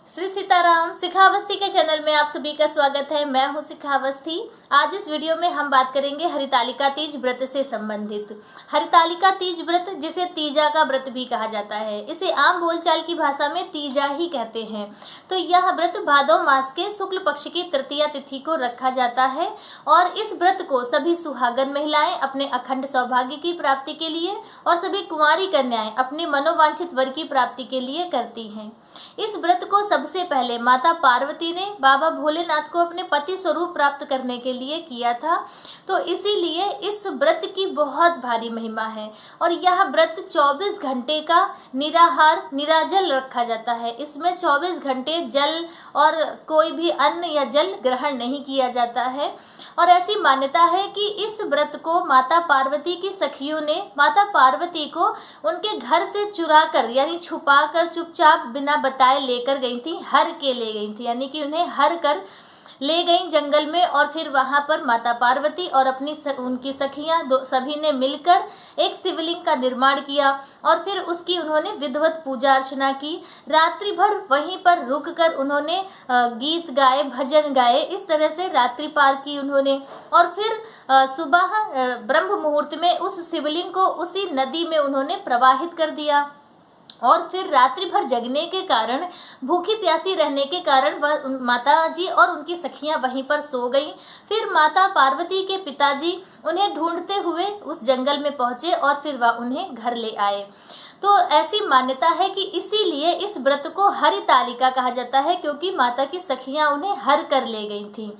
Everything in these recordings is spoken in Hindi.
श्री सीताराम। शिखावस्थी के चैनल में आप सभी का स्वागत है। मैं हूं शिखावस्थी। आज इस वीडियो में हम बात करेंगे हरितालिका तीज व्रत से संबंधित। हरितालिका तीज व्रत, जिसे तीजा का व्रत भी कहा जाता है, इसे आम बोलचाल की भाषा में तीजा ही कहते हैं। तो यह व्रत भादव मास के शुक्ल पक्ष की तृतीया तिथि को रखा जाता है और इस व्रत को सभी सुहागन महिलाएं अपने अखंड सौभाग्य की प्राप्ति के लिए और सभी कुंवारी कन्याएं अपने मनोवांछित वर की प्राप्ति के लिए करती हैं। इस व्रत को सबसे पहले माता पार्वती ने बाबा भोलेनाथ को अपने पति स्वरूप प्राप्त करने के लिए किया था। तो इसीलिए इस व्रत की बहुत भारी महिमा है और यह व्रत 24 घंटे का निराहार निराजल रखा जाता है। इसमें 24 घंटे जल और कोई भी अन्न या जल ग्रहण नहीं किया जाता है। और ऐसी मान्यता है कि इस व्रत को माता पार्वती की सखियों ने माता पार्वती को उनके घर से चुरा कर यानी छुपा कर चुपचाप बिना बताए लेकर गई थी, हर के ले गई थी, यानी कि उन्हें हर कर ले गई जंगल में। और फिर वहां पर माता पार्वती और उनकी सखियां सभी ने मिलकर एक शिवलिंग का निर्माण किया और फिर उसकी उन्होंने विधिवत पूजा अर्चना की। रात्रि भर वहीं पर रुककर उन्होंने गीत गाए, भजन गाए, इस तरह से रात्रि पार की उन्होंने। और फिर सुबह ब्रह्म मुहूर्त में उस शिवलिंग को उसी नदी में उन्होंने प्रवाहित कर दिया। और फिर रात्रि भर जगने के कारण, भूखी प्यासी रहने के कारण वह माता जी और उनकी सखियां वहीं पर सो गईं। फिर माता पार्वती के पिताजी उन्हें ढूंढते हुए उस जंगल में पहुंचे और फिर वह उन्हें घर ले आए। तो ऐसी मान्यता है कि इसीलिए इस व्रत को हरितालिका कहा जाता है, क्योंकि माता की सखियां उन्हें हर कर ले गई थीं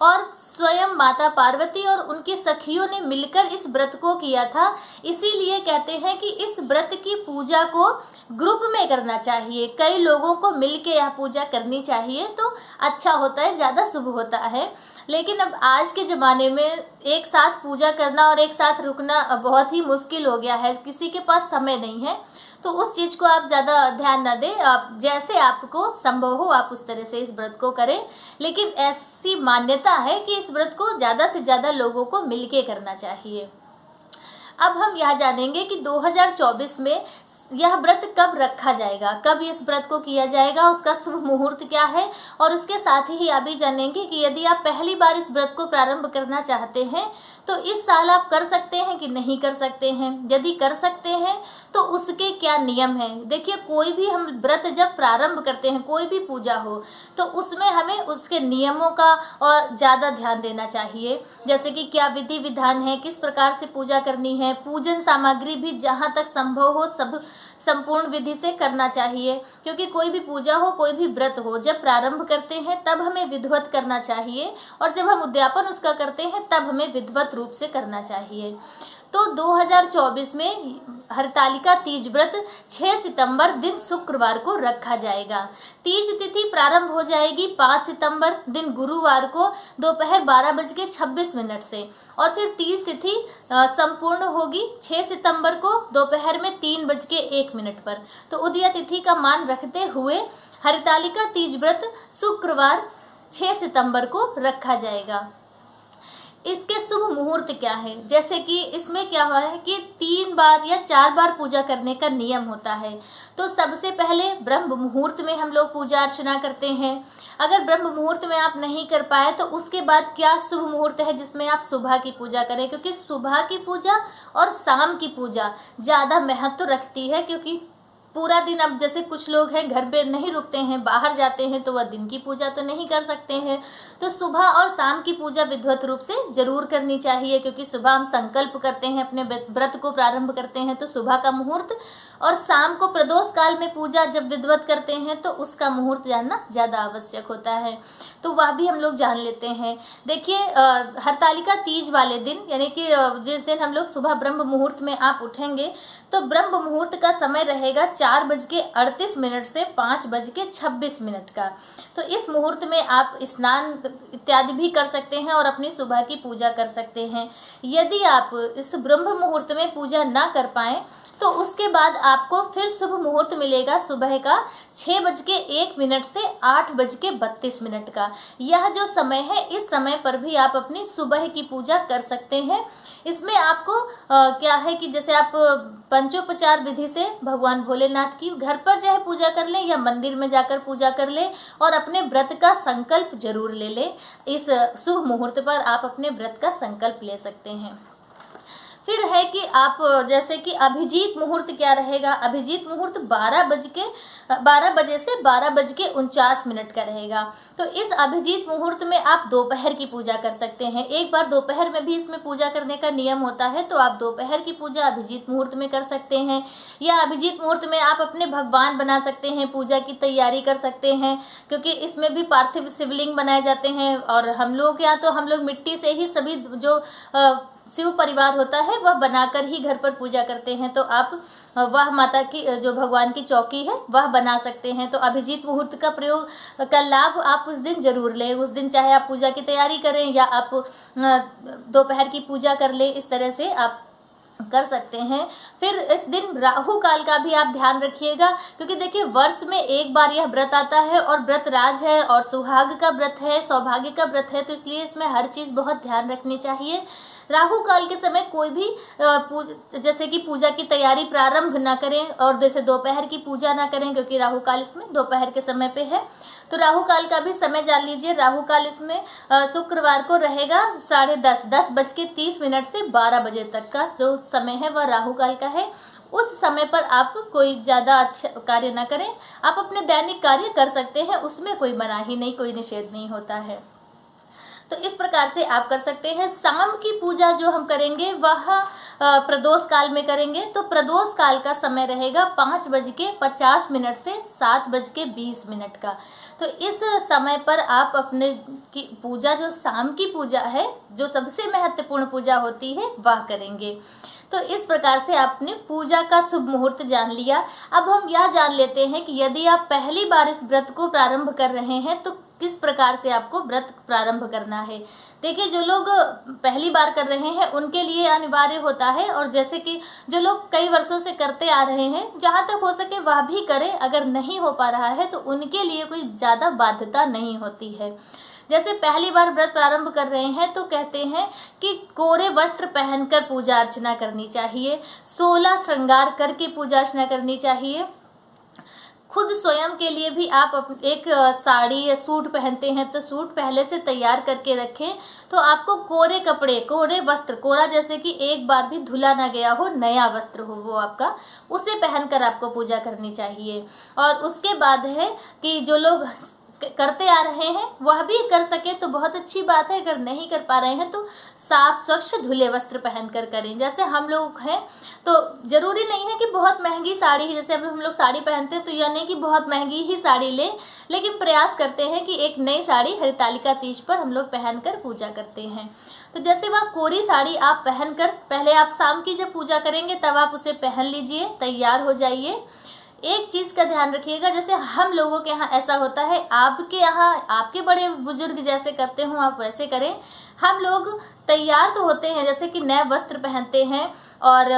और स्वयं माता पार्वती और उनकी सखियों ने मिलकर इस व्रत को किया था। इसीलिए कहते हैं कि इस व्रत की पूजा को ग्रुप में करना चाहिए, कई लोगों को मिलके यह पूजा करनी चाहिए, तो अच्छा होता है, ज़्यादा शुभ होता है। लेकिन अब आज के ज़माने में एक साथ पूजा करना और एक साथ रुकना बहुत ही मुश्किल हो गया है, किसी के पास समय नहीं है, तो उस चीज़ को आप ज़्यादा ध्यान न दें। आप जैसे आपको संभव हो आप उस तरह से इस व्रत को करें। लेकिन ऐसी मान्यता है कि इस व्रत को ज़्यादा से ज़्यादा लोगों को मिलके करना चाहिए। अब हम यह जानेंगे कि 2024 में यह व्रत कब रखा जाएगा, कब इस व्रत को किया जाएगा, उसका शुभ मुहूर्त क्या है। और उसके साथ ही आप भी जानेंगे कि यदि आप पहली बार इस व्रत को प्रारंभ करना चाहते हैं तो इस साल आप कर सकते हैं कि नहीं कर सकते हैं। यदि कर सकते हैं तो उसके क्या नियम हैं। देखिए, कोई भी हम व्रत जब प्रारंभ करते हैं, कोई भी पूजा हो, तो उसमें हमें उसके नियमों का और ज़्यादा ध्यान देना चाहिए। जैसे कि क्या विधि विधान है, किस प्रकार से पूजा करनी है, पूजन सामग्री भी जहाँ तक संभव हो सब संपूर्ण विधि से करना चाहिए। क्योंकि कोई भी पूजा हो, कोई भी व्रत हो, जब प्रारंभ करते हैं तब हमें विधिवत करना चाहिए और जब हम उद्यापन उसका करते हैं तब हमें विधिवत रूप से करना चाहिए। तो 2024 में हरितालिका तीज व्रत 6 सितंबर दिन शुक्रवार को रखा जाएगा। तीज तिथि प्रारंभ हो जाएगी 5 सितंबर दिन गुरुवार को दोपहर 12:26 से और फिर तीज तिथि संपूर्ण होगी 6 सितंबर को दोपहर में 3:01 पर। तो उदया तिथि का मान रखते हुए हरितालिका तीज व्रत शुक्रवार 6 सितंबर को रखा जाएगा। इसके शुभ मुहूर्त क्या है, जैसे कि इसमें क्या हुआ है कि 3 बार या 4 बार पूजा करने का नियम होता है। तो सबसे पहले ब्रह्म मुहूर्त में हम लोग पूजा अर्चना करते हैं। अगर ब्रह्म मुहूर्त में आप नहीं कर पाए तो उसके बाद क्या शुभ मुहूर्त है जिसमें आप सुबह की पूजा करें, क्योंकि सुबह की पूजा और शाम की पूजा ज़्यादा महत्व रखती है। क्योंकि पूरा दिन, अब जैसे कुछ लोग हैं घर पे नहीं रुकते हैं, बाहर जाते हैं, तो वह दिन की पूजा तो नहीं कर सकते हैं। तो सुबह और शाम की पूजा विधिवत रूप से जरूर करनी चाहिए, क्योंकि सुबह हम संकल्प करते हैं, अपने व्रत को प्रारंभ करते हैं तो सुबह का मुहूर्त, और शाम को प्रदोष काल में पूजा जब विधिवत करते हैं तो उसका मुहूर्त जानना ज़्यादा आवश्यक होता है। तो वह भी हम लोग जान लेते हैं। देखिए, हरतालिका तीज वाले दिन, यानी कि जिस दिन हम लोग सुबह ब्रह्म मुहूर्त में आप उठेंगे तो ब्रह्म मुहूर्त का समय रहेगा 4:38 से 5:26 का। तो इस मुहूर्त में आप स्नान इत्यादि भी कर सकते हैं और अपनी सुबह की पूजा कर सकते हैं। यदि आप इस ब्रह्म मुहूर्त में पूजा ना कर पाएँ तो उसके बाद आपको फिर शुभ मुहूर्त मिलेगा सुबह का 6:01 से 8:32 का। यह जो समय है, इस समय पर भी आप अपनी सुबह की पूजा कर सकते हैं। इसमें आपको क्या है कि जैसे आप पंचोपचार विधि से भगवान भोलेनाथ की घर पर चाहे पूजा कर लें या मंदिर में जाकर पूजा कर लें, और अपने व्रत का संकल्प जरूर ले लें। इस शुभ मुहूर्त पर आप अपने व्रत का संकल्प ले सकते हैं। फिर है कि आप जैसे कि अभिजीत मुहूर्त क्या रहेगा। अभिजीत मुहूर्त 12 बजे से 12:49 का रहेगा। तो इस अभिजीत मुहूर्त में आप दोपहर की पूजा कर सकते हैं। एक बार दोपहर में भी इसमें पूजा करने का नियम होता है, तो आप दोपहर की पूजा अभिजीत मुहूर्त में कर सकते हैं। या अभिजीत मुहूर्त में आप अपने भगवान बना सकते हैं, पूजा की तैयारी कर सकते हैं, क्योंकि इसमें भी पार्थिव शिवलिंग बनाए जाते हैं। और हम लोग यहाँ तो हम लोग मिट्टी से ही सभी जो शिव परिवार होता है वह बनाकर ही घर पर पूजा करते हैं। तो आप वह माता की जो भगवान की चौकी है वह बना सकते हैं। तो अभिजीत मुहूर्त का प्रयोग का लाभ आप उस दिन जरूर लें। उस दिन चाहे आप पूजा की तैयारी करें या आप दोपहर की पूजा कर लें, इस तरह से आप कर सकते हैं। फिर इस दिन राहु काल का भी आप ध्यान रखिएगा, क्योंकि देखिए वर्ष में एक बार यह व्रत आता है और व्रत राज है और सुहाग का व्रत है, सौभाग्य का व्रत है, तो इसलिए इसमें हर चीज़ बहुत ध्यान रखनी चाहिए। राहु काल के समय कोई भी जैसे कि पूजा की तैयारी प्रारंभ ना करें, और जैसे दोपहर की पूजा ना करें, क्योंकि राहु काल इसमें दोपहर के समय पे है। तो राहु काल का भी समय जान लीजिए। राहु काल इसमें शुक्रवार को रहेगा 10:30 से 12 बजे तक का जो समय है वह राहु काल का है। उस समय पर आप कोई ज़्यादा अच्छा कार्य ना करें। आप अपने दैनिक कार्य कर सकते हैं, उसमें कोई मनाही नहीं, कोई निषेध नहीं होता है। तो इस प्रकार से आप कर सकते हैं। शाम की पूजा जो हम करेंगे वह प्रदोष काल में करेंगे। तो प्रदोष काल का समय रहेगा 5:50 से 7:20 का। तो इस समय पर आप अपने की पूजा, जो शाम की पूजा है, जो सबसे महत्वपूर्ण पूजा होती है, वह करेंगे। तो इस प्रकार से आपने पूजा का शुभ मुहूर्त जान लिया। अब हम यह जान लेते हैं कि यदि आप पहली बार इस व्रत को प्रारंभ कर रहे हैं तो किस प्रकार से आपको व्रत प्रारंभ करना है। देखिए, जो लोग पहली बार कर रहे हैं उनके लिए अनिवार्य होता है, और जैसे कि जो लोग कई वर्षों से करते आ रहे हैं, जहाँ तक हो सके वह भी करें। अगर नहीं हो पा रहा है तो उनके लिए कोई ज़्यादा बाध्यता नहीं होती है। जैसे पहली बार व्रत प्रारंभ कर रहे हैं तो कहते हैं कि कोरे वस्त्र पहनकर पूजा अर्चना करनी चाहिए, 16 श्रृंगार करके पूजा अर्चना करनी चाहिए। खुद स्वयं के लिए भी आप एक साड़ी या सूट पहनते हैं तो सूट पहले से तैयार करके रखें। तो आपको कोरे कपड़े, कोरे वस्त्र, कोरा जैसे कि एक बार भी धुला ना गया हो, नया वस्त्र हो वो आपका, उसे पहनकर आपको पूजा करनी चाहिए। और उसके बाद है कि जो लोग करते आ रहे हैं वह भी कर सके तो बहुत अच्छी बात है। अगर नहीं कर पा रहे हैं तो साफ स्वच्छ धुले वस्त्र पहनकर करें। जैसे हम लोग हैं तो जरूरी नहीं है कि बहुत महंगी साड़ी ही, जैसे अब हम लोग साड़ी पहनते हैं तो यह नहीं कि बहुत महंगी ही साड़ी लें, लेकिन प्रयास करते हैं कि एक नई साड़ी हरितालिका तीज पर हम लोग पहनकर पूजा करते हैं। तो जैसे वह कोरी साड़ी आप पहनकर, पहले आप शाम की जब पूजा करेंगे तब आप उसे पहन लीजिए, तैयार हो जाइए। एक चीज़ का ध्यान रखिएगा, जैसे हम लोगों के यहाँ ऐसा होता है, आपके यहाँ आपके बड़े बुजुर्ग जैसे करते हो आप वैसे करें। हम लोग तैयार तो होते हैं, जैसे कि नए वस्त्र पहनते हैं और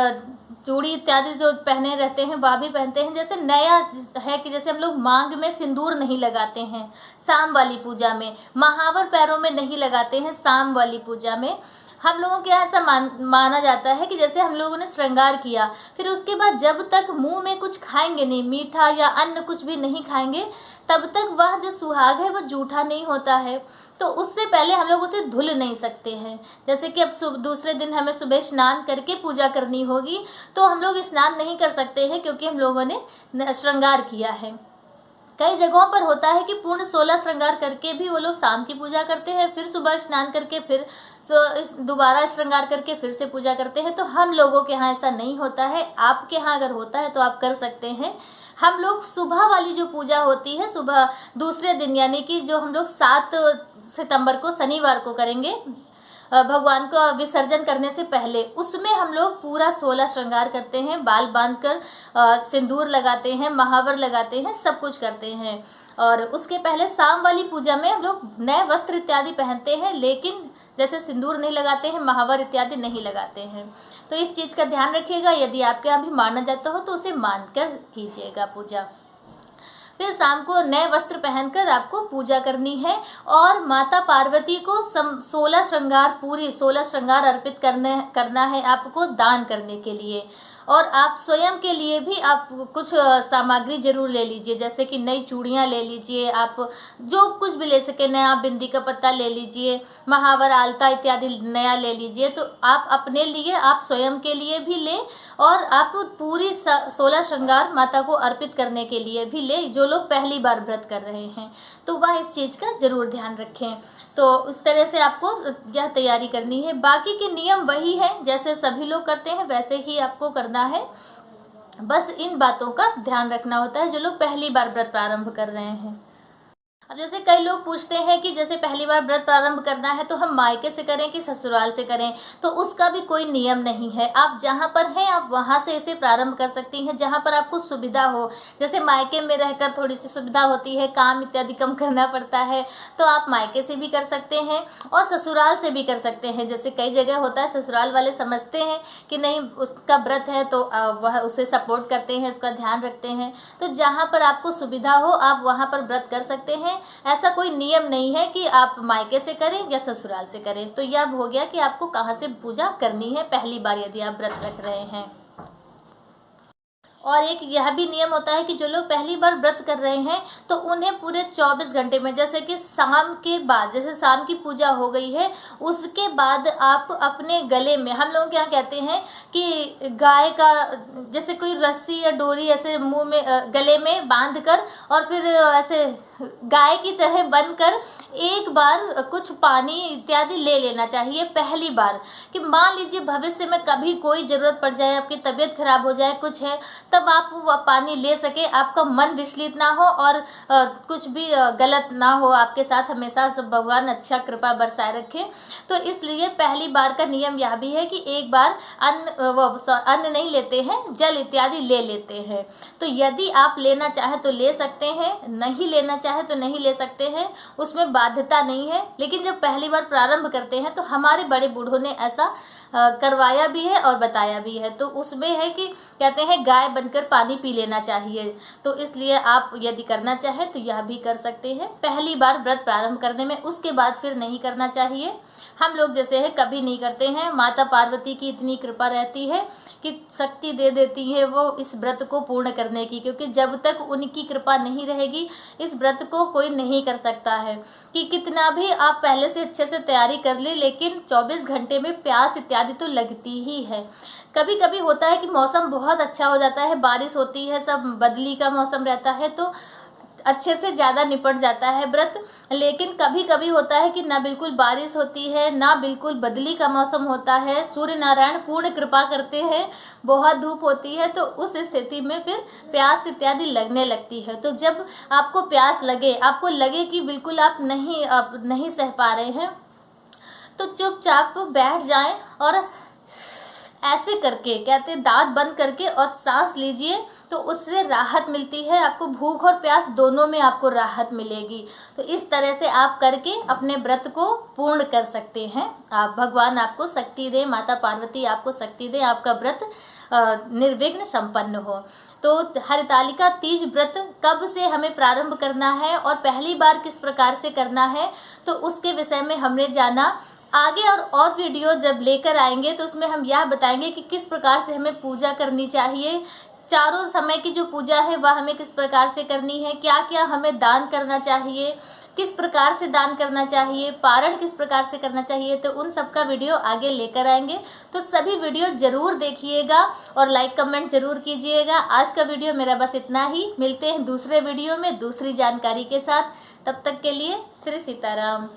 चूड़ी इत्यादि जो पहने रहते हैं वह भी पहनते हैं। जैसे नया है कि जैसे हम लोग मांग में सिंदूर नहीं लगाते हैं शाम वाली पूजा में, महावर पैरों में नहीं लगाते हैं शाम वाली पूजा में। हम लोगों के यहाँ ऐसा माना जाता है कि जैसे हम लोगों ने श्रृंगार किया, फिर उसके बाद जब तक मुंह में कुछ खाएंगे नहीं, मीठा या अन्न कुछ भी नहीं खाएंगे, तब तक वह जो सुहाग है वह जूठा नहीं होता है। तो उससे पहले हम लोग उसे धुल नहीं सकते हैं। जैसे कि अब दूसरे दिन हमें सुबह स्नान करके पूजा करनी होगी, तो हम लोग स्नान नहीं कर सकते हैं क्योंकि हम लोगों ने श्रृंगार किया है। कई जगहों पर होता है कि पूर्ण 16 श्रृंगार करके भी वो लोग शाम की पूजा करते हैं, फिर सुबह स्नान करके फिर दोबारा श्रृंगार करके फिर से पूजा करते हैं। तो हम लोगों के यहाँ ऐसा नहीं होता है। आपके यहाँ अगर होता है तो आप कर सकते हैं। हम लोग सुबह वाली जो पूजा होती है, सुबह दूसरे दिन, यानी कि जो हम लोग 7 सितंबर को शनिवार को करेंगे, भगवान को विसर्जन करने से पहले, उसमें हम लोग पूरा 16 श्रृंगार करते हैं, बाल बांधकर सिंदूर लगाते हैं, महावर लगाते हैं, सब कुछ करते हैं। और उसके पहले शाम वाली पूजा में हम लोग नए वस्त्र इत्यादि पहनते हैं, लेकिन जैसे सिंदूर नहीं लगाते हैं, महावर इत्यादि नहीं लगाते हैं। तो इस चीज़ का ध्यान रखिएगा। यदि आपके यहाँ भी माना जाता हो तो उसे मान कर कीजिएगा पूजा। फिर शाम को नए वस्त्र पहनकर आपको पूजा करनी है और माता पार्वती को 16 श्रृंगार, पूरी 16 श्रृंगार अर्पित करना है आपको दान करने के लिए। और आप स्वयं के लिए भी आप कुछ सामग्री जरूर ले लीजिए, जैसे कि नई चूड़ियाँ ले लीजिए, आप जो कुछ भी ले सके, नया बिंदी का पत्ता ले लीजिए, महावर, आलता इत्यादि नया ले लीजिए। तो आप अपने लिए, आप स्वयं के लिए भी लें और आप पूरी 16 श्रृंगार माता को अर्पित करने के लिए भी लें, जो लोग पहली बार व्रत कर रहे हैं तो वह इस चीज़ का ज़रूर ध्यान रखें। तो उस तरह से आपको यह तैयारी करनी है। बाकी के नियम वही है, जैसे सभी लोग करते हैं वैसे ही आपको करना है। बस इन बातों का ध्यान रखना होता है जो लोग पहली बार व्रत प्रारंभ कर रहे हैं। अब जैसे कई लोग पूछते हैं कि जैसे पहली बार व्रत प्रारंभ करना है तो हम मायके से करें कि ससुराल से करें, तो उसका भी कोई नियम नहीं है। आप जहाँ पर हैं आप वहाँ से इसे प्रारंभ कर सकती हैं, जहाँ पर आपको सुविधा हो। जैसे मायके में रहकर थोड़ी सी सुविधा होती है, काम इत्यादि कम करना पड़ता है, तो आप मायके से भी कर सकते हैं और ससुराल से भी कर सकते हैं। जैसे कई जगह होता है ससुराल वाले समझते हैं कि नहीं उसका व्रत है तो वह उसे सपोर्ट करते हैं, उसका ध्यान रखते हैं। तो जहाँ पर आपको सुविधा हो आप वहाँ पर व्रत कर सकते हैं। ऐसा कोई नियम नहीं है कि आप मायके से करें या ससुराल से करें। तो यह हो गया कि आपको कहाँ से पूजा करनी है पहली बार यदि आप व्रत रख रहे हैं। और एक यह भी नियम होता है कि जो लोग पहली बार व्रत कर रहे हैं तो उन्हें पूरे 24 घंटे में, जैसे कि शाम के बाद, जैसे शाम की पूजा हो गई है उसके बाद आप अपने गले में, हम लोग क्या कहते हैं कि गाय का जैसे कोई रस्सी या डोरी ऐसे मुंह में, गले में बांध कर और फिर ऐसे गाय की तरह बनकर एक बार कुछ पानी इत्यादि ले लेना चाहिए पहली बार। कि मान लीजिए भविष्य में कभी कोई ज़रूरत पड़ जाए, आपकी तबीयत खराब हो जाए, कुछ है, तब आप वह पानी ले सके, आपका मन विचलित ना हो और कुछ भी गलत ना हो आपके साथ। हमेशा सब भगवान अच्छा कृपा बरसाए रखे। तो इसलिए पहली बार का नियम यह भी है कि एक बार अन्न नहीं लेते हैं, जल इत्यादि ले लेते हैं। तो यदि आप लेना चाहें तो ले सकते हैं, नहीं लेना चाहे तो नहीं ले सकते हैं, उसमें बाध्यता नहीं है। लेकिन जब पहली बार प्रारंभ करते हैं तो हमारे बड़े बूढ़ों ने ऐसा करवाया भी है और बताया भी है। तो उसमें है कि कहते हैं गाय बनकर पानी पी लेना चाहिए। तो इसलिए आप यदि करना चाहें तो यह भी कर सकते हैं पहली बार व्रत प्रारंभ करने में, उसके बाद फिर नहीं करना चाहिए। हम लोग जैसे हैं कभी नहीं करते हैं। माता पार्वती की इतनी कृपा रहती है कि शक्ति दे देती है वो इस व्रत को पूर्ण करने की, क्योंकि जब तक उनकी कृपा नहीं रहेगी इस व्रत को कोई नहीं कर सकता है। कि कितना भी आप पहले से अच्छे से तैयारी कर ले, लेकिन 24 घंटे में प्यास इत्यादि तो लगती ही है। कभी कभी होता है कि मौसम बहुत अच्छा हो जाता है, बारिश होती है, सब बदली का मौसम रहता है तो अच्छे से ज़्यादा निपट जाता है व्रत। लेकिन कभी कभी होता है कि ना बिल्कुल बारिश होती है ना बिल्कुल बदली का मौसम होता है, सूर्य नारायण पूर्ण कृपा करते हैं, बहुत धूप होती है, तो उस स्थिति में फिर प्यास इत्यादि लगने लगती है। तो जब आपको प्यास लगे, आपको लगे कि बिल्कुल आप नहीं सह पा रहे हैं, तो चुपचाप बैठ जाएं और ऐसे करके, कहते हैं दांत बंद करके और सांस लीजिए, तो उससे राहत मिलती है। आपको भूख और प्यास दोनों में आपको राहत मिलेगी। तो इस तरह से आप करके अपने व्रत को पूर्ण कर सकते हैं। आप भगवान आपको शक्ति दें, माता पार्वती आपको शक्ति दें, आपका व्रत निर्विघ्न संपन्न हो। तो हरितालिका तीज व्रत कब से हमें प्रारंभ करना है और पहली बार किस प्रकार से करना है, तो उसके विषय में हमने जाना। आगे और वीडियो जब लेकर आएंगे तो उसमें हम यह बताएंगे कि किस प्रकार से हमें पूजा करनी चाहिए, चारों समय की जो पूजा है वह हमें किस प्रकार से करनी है, क्या क्या हमें दान करना चाहिए, किस प्रकार से दान करना चाहिए, पारण किस प्रकार से करना चाहिए। तो उन सब का वीडियो आगे लेकर आएंगे। तो सभी वीडियो ज़रूर देखिएगा और लाइक कमेंट ज़रूर कीजिएगा। आज का वीडियो मेरा बस इतना ही। मिलते हैं दूसरे वीडियो में दूसरी जानकारी के साथ। तब तक के लिए श्री सीताराम।